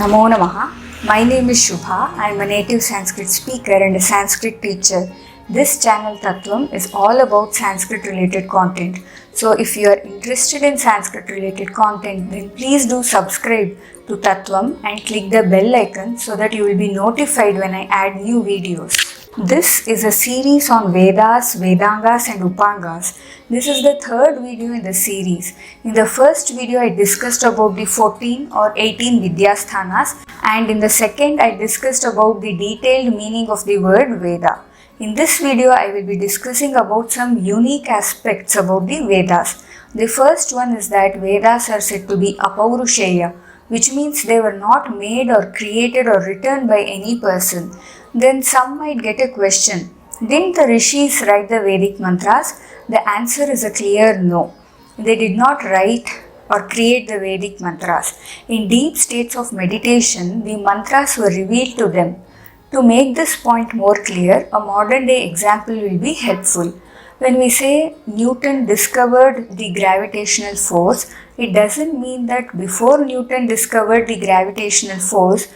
Namo Namaha. My name is Shubha. I am a native Sanskrit speaker and a Sanskrit teacher. This channel Tattvam is all about Sanskrit related content. So if you are interested in Sanskrit related content, then please do subscribe to Tattvam and click the bell icon so that you will be notified when I add new videos. This is a series on Vedas, Vedangas and Upangas. This is the third video in the series. In the first video I discussed about the 14 or 18 Vidyasthanas, and in the second I discussed about the detailed meaning of the word Veda. In this video I will be discussing about some unique aspects about the Vedas. The first one is that Vedas are said to be apaurusheya, which means they were not made or created or written by any person. Then some might get a question, didn't the rishis write the Vedic mantras? The answer is a clear no. They did not write or create the Vedic mantras. In deep states of meditation, the mantras were revealed to them. To make this point more clear, a modern day example will be helpful. When we say Newton discovered the gravitational force, it doesn't mean that before Newton discovered the gravitational force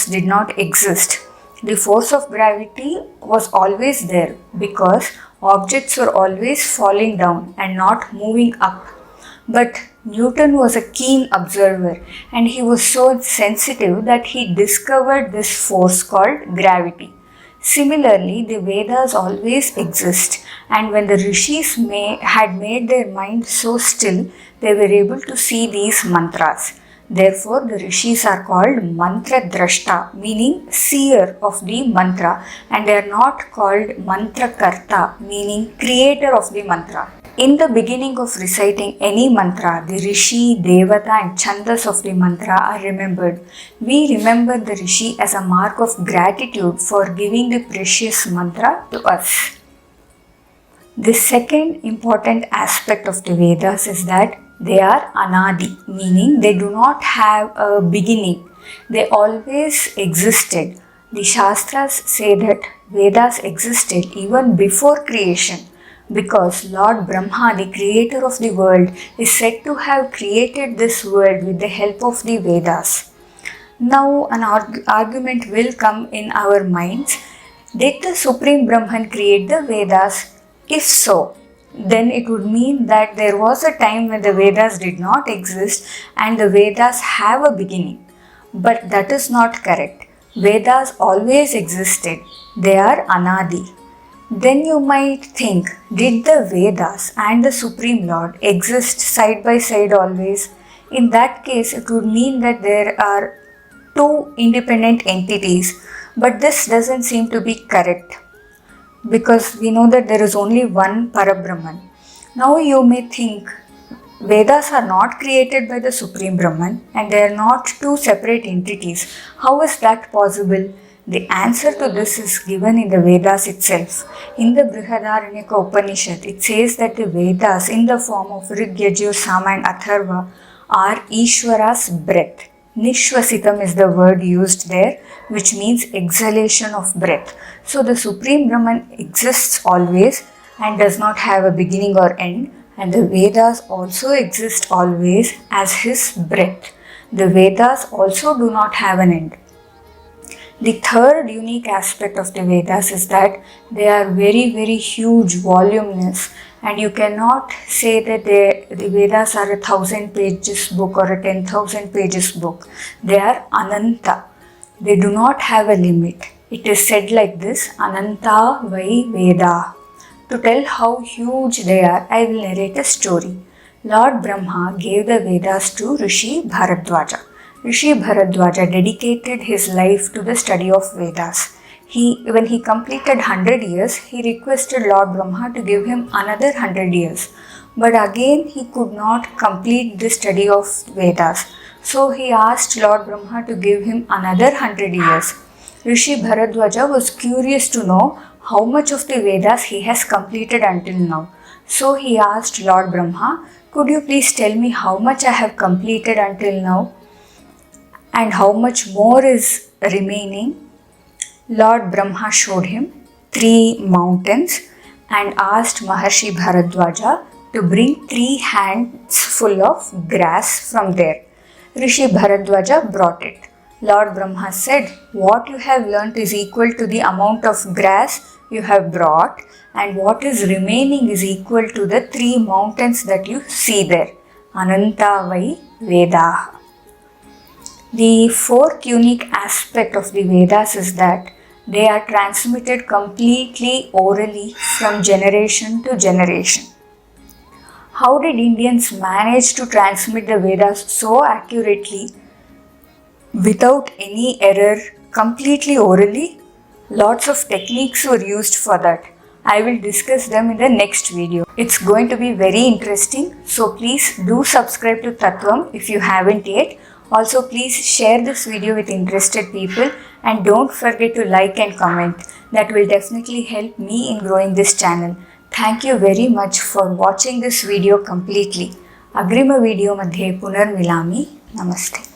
did not exist. The force of gravity was always there because objects were always falling down and not moving up. But Newton was a keen observer and he was so sensitive that he discovered this force called gravity. Similarly, the Vedas always exist, and when the rishis had made their mind so still, they were able to see these mantras. Therefore, the rishis are called mantra drashta, meaning seer of the mantra, and they are not called mantra karta, meaning creator of the mantra. In the beginning of reciting any mantra, the rishi, devata and chandas of the mantra are remembered. We remember the rishi as a mark of gratitude for giving the precious mantra to us. The second important aspect of the Vedas is that they are anadi, meaning they do not have a beginning. They always existed. The Shastras say that Vedas existed even before creation, because Lord Brahma, the creator of the world, is said to have created this world with the help of the Vedas. Now an argument will come in our minds. Did the Supreme Brahman create the Vedas? If so, then it would mean that there was a time when the Vedas did not exist and the Vedas have a beginning. But that is not correct. Vedas always existed. They are anadi. Then you might think, did the Vedas and the Supreme Lord exist side by side always? In that case, it would mean that there are two independent entities, but this doesn't seem to be correct because we know that there is only one Parabrahman. Now you may think, Vedas are not created by the Supreme Brahman and they are not two separate entities. How is that possible? The answer to this is given in the Vedas itself. In the Brihadaranyaka Upanishad, it says that the Vedas in the form of Rig, Yajur, Sama and Atharva are Ishvara's breath. Nishvasitam is the word used there, which means exhalation of breath. So the Supreme Brahman exists always and does not have a beginning or end, and the Vedas also exist always as his breath. The Vedas also do not have an end. The third unique aspect of the Vedas is that they are very, very huge, voluminous, and you cannot say that the Vedas are a 1,000 pages book or a 10,000 pages book. They are ananta. They do not have a limit. It is said like this, ananta vai Veda. To tell how huge they are, I will narrate a story. Lord Brahma gave the Vedas to Rishi Bharadwaja. Rishi Bharadwaja dedicated his life to the study of Vedas. When he completed 100 years, he requested Lord Brahma to give him another 100 years. But again, he could not complete the study of Vedas. So he asked Lord Brahma to give him another 100 years. Rishi Bharadwaja was curious to know how much of the Vedas he has completed until now. So he asked Lord Brahma, could you please tell me how much I have completed until now? And how much more is remaining? Lord Brahma showed him 3 mountains and asked Maharshi Bharadwaja to bring 3 hands full of grass from there. Rishi Bharadwaja brought it. Lord Brahma said, "What you have learnt is equal to the amount of grass you have brought, and what is remaining is equal to the 3 mountains that you see there. Ananta vai Vedaha." The fourth unique aspect of the Vedas is that they are transmitted completely orally from generation to generation. How did Indians manage to transmit the Vedas so accurately without any error, completely orally? Lots of techniques were used for that. I will discuss them in the next video. It's going to be very interesting, so please do subscribe to Tattvam if you haven't yet. Also, please share this video with interested people and don't forget to like and comment. That will definitely help me in growing this channel. Thank you very much for watching this video completely. Agrima video मध्ये पुनर्मिलामि. Namaste.